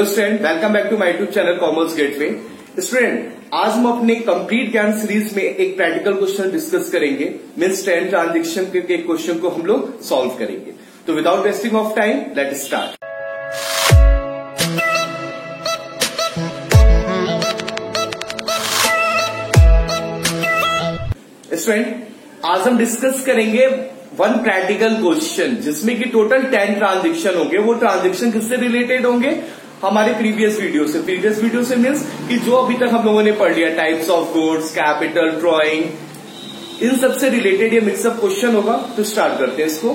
Student, welcome back to my YouTube channel commerce gateway. Student, आज हम अपने complete Gyan series में एक प्रैक्टिकल क्वेश्चन डिस्कस करेंगे। मींस 10 ट्रांजेक्शन के एक क्वेश्चन को हम लोग सॉल्व करेंगे। तो without wasting of time let start. Student, आज हम डिस्कस करेंगे वन प्रैक्टिकल क्वेश्चन जिसमें कि टोटल 10 ट्रांजेक्शन होंगे। वो ट्रांजेक्शन किससे रिलेटेड होंगे? हमारे प्रीवियस वीडियो से मीन्स कि जो अभी तक हम लोगों ने पढ़ लिया, types of goods, capital, drawing, इन सब से रिलेटेड ये मिक्सअप क्वेश्चन होगा। तो स्टार्ट करते हैं इसको।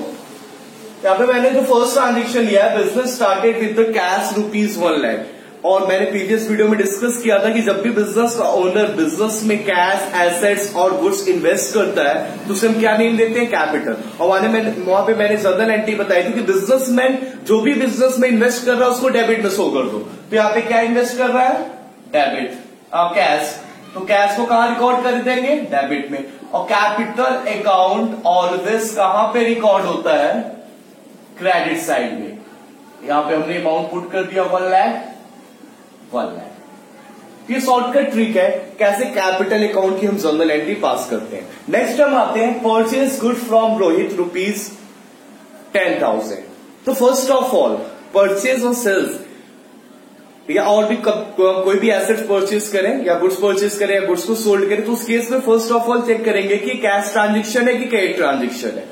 यहाँ पे मैंने जो फर्स्ट ट्रांजेक्शन लिया है, business started with the cash ₹1 lakh. और मैंने प्रीवियस वीडियो में डिस्कस किया था कि जब भी बिजनेस का ओनर बिजनेस में कैश, एसेट्स और गुड्स इन्वेस्ट करता है तो उसे हम क्या नेम देते हैं? कैपिटल। और वहां पे मैंने जर्नल एंट्री बताई थी कि बिजनेसमैन जो भी बिजनेस में इन्वेस्ट कर रहा है उसको डेबिट में शो कर दो। तो यहाँ पे क्या इन्वेस्ट कर रहा है? डेबिट। कैश, तो कैश को कहां रिकॉर्ड कर देंगे? डेबिट में। और कैपिटल अकाउंट ऑलवेज कहां पे रिकॉर्ड होता है? क्रेडिट साइड में। यहां पे हमने अमाउंट पुट कर दिया 1 लाख। ये शॉर्टकट ट्रिक है कैसे कैपिटल अकाउंट की हम जर्नल एंट्री पास करते हैं। नेक्स्ट हम आते हैं परचेज गुड फ्रॉम रोहित ₹10,000। तो फर्स्ट ऑफ ऑल परचेज और सेल्स या और भी कोई भी एसेट परचेज करें या गुड्स परचेज करें या गुड्स को सोल्ड करें तो उस केस में फर्स्ट ऑफ ऑल चेक करेंगे कि कैश ट्रांजेक्शन है कि क्रेडिट ट्रांजेक्शन है।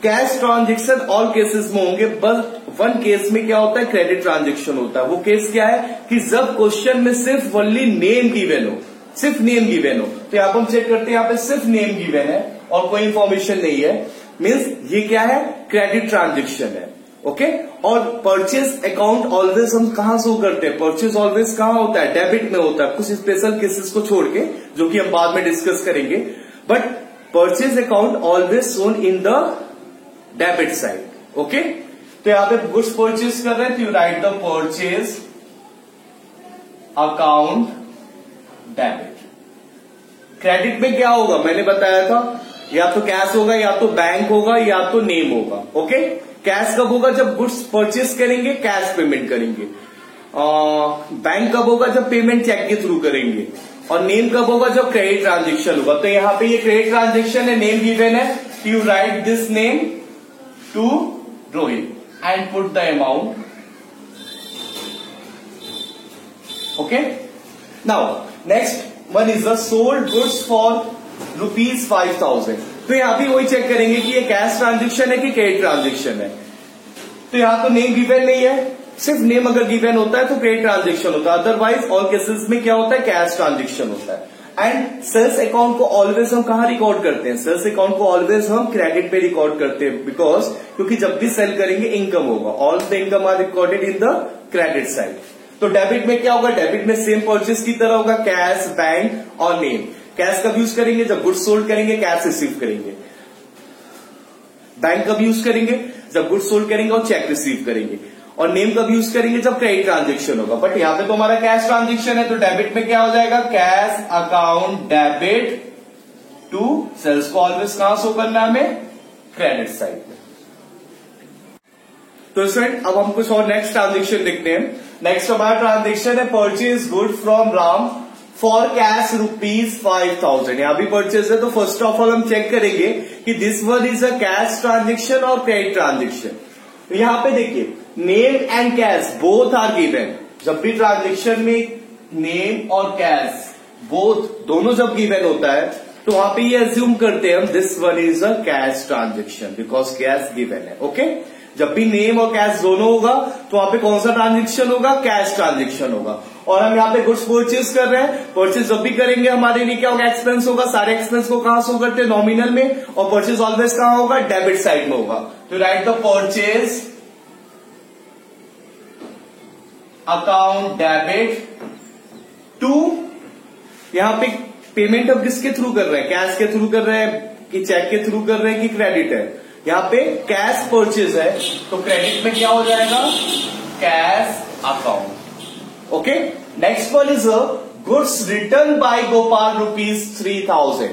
कैश ट्रांजेक्शन ऑल केसेस में होंगे, बट वन केस में क्या होता है? क्रेडिट ट्रांजेक्शन होता है। वो केस क्या है कि जब क्वेश्चन में सिर्फ ओनली नेम गिवन हो, सिर्फ नेम गिवन हो। तो यहां पर हम चेक करते हैं, यहां पे सिर्फ नेम गिवन है और कोई इंफॉर्मेशन नहीं है, मीन्स ये क्या है? क्रेडिट ट्रांजेक्शन है। ओके। और परचेज अकाउंट ऑलवेज हम कहां शो करते हैं? परचेज ऑलवेज कहां होता है? डेबिट में होता है, कुछ स्पेशल केसेस को छोड़ के जो कि हम बाद में डिस्कस करेंगे। But purchase account always shown in the debit side. Okay. तो यहां पे गुड्स परचेज कर रहे हैं तो you write the purchase account debit. Credit में क्या होगा? मैंने बताया था या तो कैश होगा या तो बैंक होगा या तो नेम होगा। ओके। कैश कब होगा? जब गुड्स परचेज करेंगे, कैश पेमेंट करेंगे। बैंक कब होगा? जब पेमेंट चेक के थ्रू करेंगे। और नेम कब होगा? जब क्रेडिट ट्रांजेक्शन होगा। तो यहां पे ये क्रेडिट ट्रांजेक्शन है, नेम गिवन है, you write this name to Rohit and put the amount. Okay. Now next one is the sold goods for ₹5,000. तो यहां भी वही चेक करेंगे कि ये कैश ट्रांजेक्शन है कि क्रेडिट ट्रांजेक्शन है। तो यहां तो नेम गिवन नहीं है, सिर्फ नेम अगर गिवन होता है तो क्रेडिट ट्रांजेक्शन होता है, अदरवाइज ऑल केसेस में क्या होता है? कैश ट्रांजेक्शन होता है। एंड सेल्स अकाउंट को ऑलवेज हम कहां रिकॉर्ड करते हैं? सेल्स अकाउंट को ऑलवेज हम क्रेडिट पे रिकॉर्ड करते हैं, बिकॉज क्योंकि जब भी सेल करेंगे इनकम होगा। All the income are recorded in the credit side. तो डेबिट में क्या होगा? डेबिट में सेम परचेज की तरह होगा, कैश, बैंक और नेम। कैश कब यूज करेंगे? जब गुड्स सोल्ड करेंगे, कैश रिसीव करेंगे। बैंक कब यूज करेंगे? जब गुड्स सोल्ड करेंगे और चेक रिसीव करेंगे। और नेम कब यूज करेंगे? जब क्रेडिट ट्रांजेक्शन होगा। बट यहां पे तो हमारा कैश ट्रांजेक्शन है, तो डेबिट में क्या हो जाएगा? Cash account debit to sales को ऑलवेज कहां शो करना है हमें? क्रेडिट साइड में। तो स्टूडेंट, अब हम कुछ और नेक्स्ट ट्रांजेक्शन देखते हैं। नेक्स्ट हमारा ट्रांजेक्शन है purchase good from Ram for cash ₹5,000। यहां भी परचेज है, तो फर्स्ट ऑफ ऑल हम चेक करेंगे कि this one is a cash transaction और क्रेडिट ट्रांजेक्शन। तो यहां पे देखिए, name and cash both are given. जब भी ट्रांजेक्शन में नेम और कैश बोथ दोनों जब गिवन होता है तो वहां पे ये अज्यूम करते हैं हम this one is a cash transaction because cash given है। ओके। जब भी नेम और कैश दोनों होगा तो वहां पे कौन सा ट्रांजेक्शन होगा? कैश ट्रांजेक्शन होगा। और हम यहाँ पे गुड्स परचेज कर रहे हैं, परचेज जब भी करेंगे हमारे लिए क्या होगा? एक्सपेंस होगा। सारे एक्सपेंस को कहां शो करते हैं? नॉमिनल में। और परचेज ऑलवेज कहां होगा? डेबिट साइड में होगा। तो write the purchase account debit to, यहां पे पेमेंट अब किसके थ्रू कर रहे हैं? कैश के थ्रू कर रहे हैं कि चेक के थ्रू कर रहे हैं कि क्रेडिट है? यहां पे कैश परचेज है तो क्रेडिट में क्या हो जाएगा? Cash account. Okay. Next one is goods return by Gopal ₹3,000।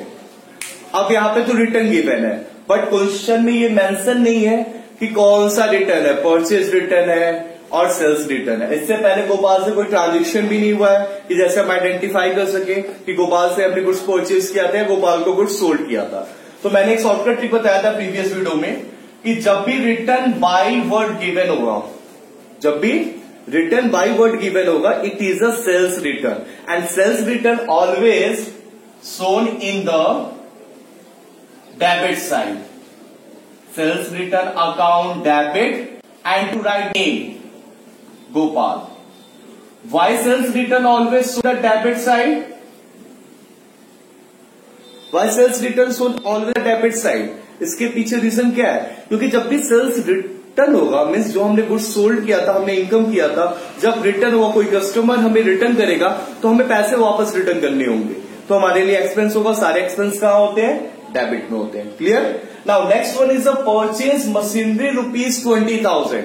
अब यहां पे तो रिटर्न गिवन है, बट क्वेश्चन में ये मेंशन नहीं है कि कौन सा रिटर्न है, परचेज रिटर्न है, और सेल्स रिटर्न है। इससे पहले गोपाल से कोई ट्रांजेक्शन भी नहीं हुआ है कि जैसे हम आइडेंटिफाई कर सके कि गोपाल से हमने गुड्स परचेज किया था, गोपाल को गुड्स सोल्ड किया था। तो मैंने एक शॉर्टकट ट्रिक बताया था प्रीवियस वीडियो में कि जब भी रिटर्न बाय वर्ड गिवन होगा, जब भी रिटर्न बाय वर्ड गिवन होगा, it is a sales return and sales return always shown in the debit side. Sales return account debit and to write name Gopal. Why sales return always show the debit side? Why sales return show always the debit side? इसके पीछे reason क्या है? क्योंकि जब भी sales return होगा, means जो हमने गुड्स सोल्ड किया था, हमने इनकम किया था, जब रिटर्न हुआ, कोई कस्टमर हमें रिटर्न करेगा तो हमें पैसे वापस रिटर्न करने होंगे, तो हमारे लिए एक्सपेंस होगा। सारे एक्सपेंस कहां होते हैं? डेबिट में होते हैं। Clear? Now next one is a purchase machinery ₹20,000।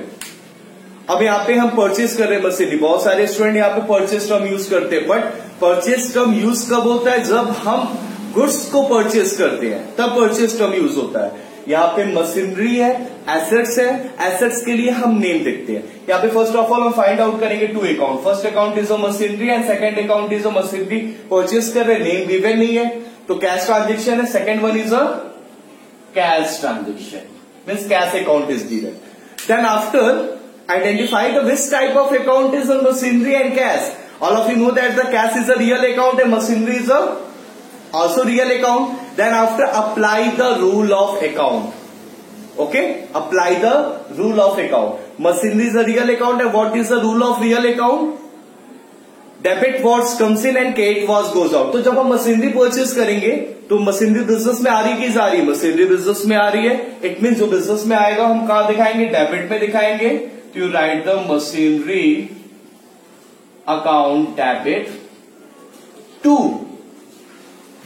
अब यहाँ पे हम परचेज कर रहे हैं मशीनरी। बहुत सारे स्टूडेंट यहाँ पे परचेज टर्म यूज करते हैं, बट परचेज टर्म यूज कब होता है? जब हम गुड्स को परचेज करते हैं तब परचेज टर्म यूज होता है। यहाँ पे मशीनरी है, एसेट्स है, एसेट्स के लिए हम नेम देखते हैं। यहाँ पे फर्स्ट ऑफ ऑल हम फाइंड आउट करेंगे two account. First account is a machinery and second account is a machinery purchase कर रहे, नेम गिवन नहीं है तो कैश ट्रांजेक्शन है। Second one is a cash transaction, means cash account is given. Then after identify the which type of account is a machinery and cash. All of you know that the cash is a real account and machinery is a also real account. Then after apply the rule of account. Okay, apply the rule of account. Machinery is a real account and what is the rule of real account? Debit what comes in and credit what goes out. तो जब हम machinery purchase करेंगे तो machinery business में आ रही कि जा रही है? मशीनरी बिजनेस में आ रही है। इट मीन जो बिजनेस में आएगा हम कहां दिखाएंगे? डेबिट में दिखाएंगे। तो you write the machinery account debit to.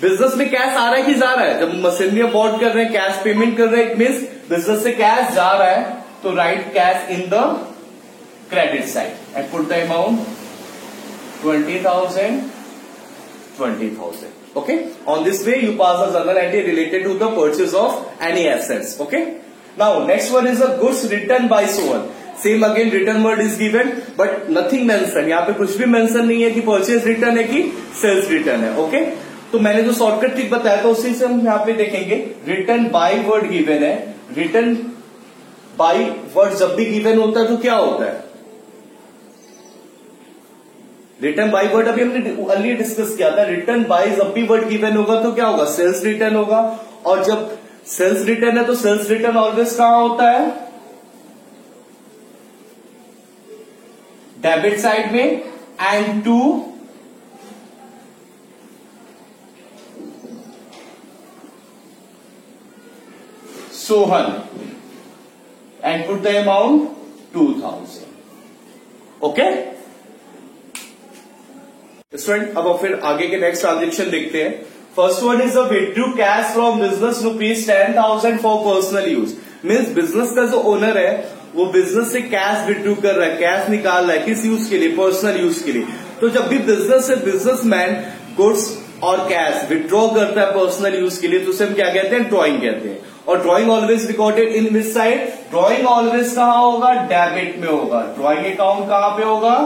Business में कैश आ रहा है कि जा रहा है? जब मशीनरी अबॉर्ड कर रहे हैं, कैश पेमेंट कर रहे हैं, इट मीन्स बिजनेस से कैश जा रहा है, तो right cash in the credit side and put the amount 20,000, 20,000. Okay, on this way you pass a journal entry related to the purchase of any assets. Okay, now next one is a goods returned by so on. Same again, return word is given but nothing mentioned. यहाँ पे कुछ भी mention नहीं है कि purchase return है कि sales return है। ओके, तो मैंने जो शॉर्टकट ट्रिक बताया था उसी से हम यहाँ पे देखेंगे। रिटर्न बाय वर्ड गिवन है। रिटर्न बाय वर्ड जब भी गिवन होता है तो क्या होता है? रिटर्न बाय वर्ड अभी हमने अर्लियर डिस्कस किया था। रिटर्न बाय जब भी वर्ड गिवन होगा तो क्या होगा? सेल्स रिटर्न होगा। और जब सेल्स रिटर्न है तो सेल्स रिटर्न ऑलवेज कहां होता है? डेबिट साइड में and to Sohan and put the amount 2,000. Okay student, अब फिर आगे के नेक्स्ट ट्रांजेक्शन देखते हैं। First one is a withdrew cash from business ₹10,000 for personal use. Means business का जो ओनर है वो बिजनेस से कैश विथड्रू कर रहा है, कैश निकाल रहा है। किस यूज के लिए? पर्सनल यूज के लिए। तो जब भी बिजनेस से बिजनेसमैन गुड्स और कैश विथड्रॉ करता है पर्सनल यूज के लिए तो उसे हम क्या कहते हैं? ड्रॉइंग कहते हैं। और drawing always recorded in which side? Drawing always कहां होगा? डेबिट में होगा। ड्रॉइंग अकाउंट कहां पे होगा?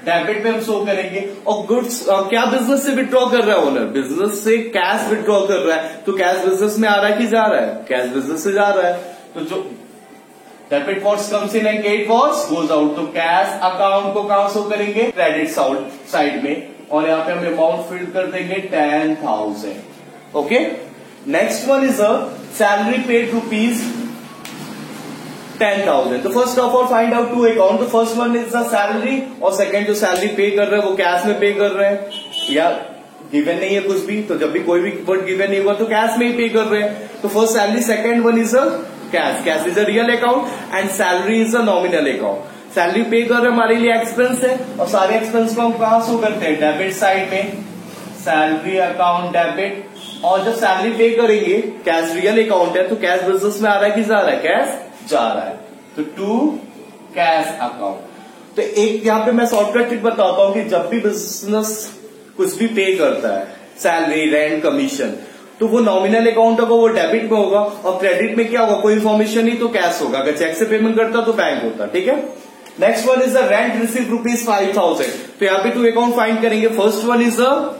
डेबिट में हम शो करेंगे। और गुड्स क्या बिजनेस से विथड्रॉ कर रहा है ओनर? बिजनेस से कैश विथड्रॉ कर रहा है। तो कैश बिजनेस में आ रहा है कि जा रहा है? कैश बिजनेस से जा रहा है। तो जो debit what's comes in and credit what's goes out, तो कैश अकाउंट को कहां शो करेंगे? क्रेडिट साइड में। और यहाँ पे हम अमाउंट फिल कर देंगे 10,000. Okay, next one is a salary paid ₹10,000. तो first of all find out two account. तो first one is the salary और सेकंड जो सैलरी पे कर रहे हैं वो कैश में पे कर रहे हैं या गिवन नहीं है कुछ भी। तो जब भी कोई भी वर्ड गिवन नहीं हुआ तो कैश में ही पे कर रहे हैं। तो first salary, second one is a cash. Cash is a real account and salary is a nominal account. Salary pay कर रहे हमारे लिए एक्सपेंस है और सारे एक्सपेंस को हम कहां शो करते हैं? डेबिट साइड में, सैलरी अकाउंट डेबिट। और जब सैलरी पे करेंगे, कैश रियल अकाउंट है तो कैश बिजनेस में आ रहा है कि जा रहा है? कैश जा रहा है। तो टू कैश अकाउंट। तो एक यहां पे मैं शॉर्टकट ट्रिक बताता हूं कि जब भी बिजनेस कुछ भी पे करता है, सैलरी, रेंट, कमीशन, तो वो नॉमिनल अकाउंट होगा, वो डेबिट में होगा। और क्रेडिट में क्या होगा? कोई इन्फॉर्मेशन नहीं तो कैश होगा। अगर चेक से पेमेंट करता तो बैंक होता। ठीक है, next one is the rent receive ₹5,000। तो यहाँ पे 2 अकाउंट फाइंड करेंगे। First one is the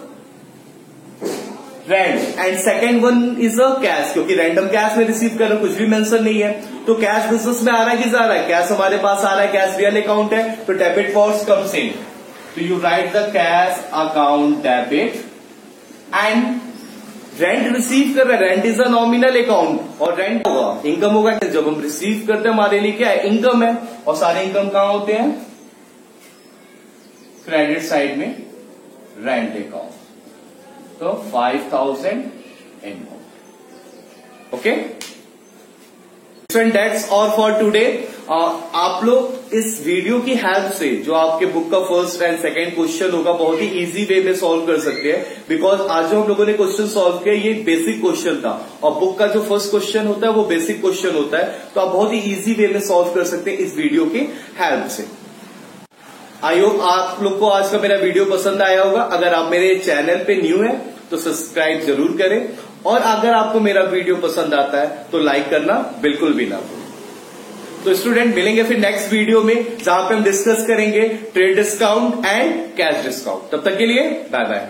rent and second one is a cash, क्योंकि रैंडम कैश में रिसीव कर कुछ भी मेंशन नहीं है। तो कैश बिजनेस में आ रहा है कि जा रहा है? कैश हमारे पास आ रहा है, कैश रियल अकाउंट है, तो डेबिट फॉर्स कम्स इन। तो you write the cash account debit and rent receive कर रहे हैं। Rent is a nominal account और रेंट होगा इनकम होगा। जब हम रिसीव करते हैं हमारे लिए क्या है? इनकम है। और सारे इनकम कहां होते हैं? क्रेडिट साइड में रेंट अकाउंट। तो 5,000 income. Okay friend, that's all for today. आप लोग इस वीडियो की हेल्प से जो आपके बुक का फर्स्ट एंड सेकंड क्वेश्चन होगा बहुत ही इजी वे में सॉल्व कर सकते हैं। बिकॉज आज जो हम लोगों ने क्वेश्चन सॉल्व किया ये बेसिक क्वेश्चन था और बुक का जो फर्स्ट क्वेश्चन होता है वो बेसिक क्वेश्चन होता है। तो आप बहुत ही इजी वे में सॉल्व कर सकते हैं इस वीडियो की हेल्प से। आई होप आप लोग को आज का मेरा वीडियो पसंद आया होगा। अगर आप मेरे चैनल पे न्यू है तो सब्सक्राइब जरूर करें और अगर आपको मेरा वीडियो पसंद आता है तो लाइक करना बिल्कुल भी ना भूलें। तो स्टूडेंट मिलेंगे फिर नेक्स्ट वीडियो में जहां पे हम डिस्कस करेंगे trade discount and cash discount. तब तक के लिए बाय बाय।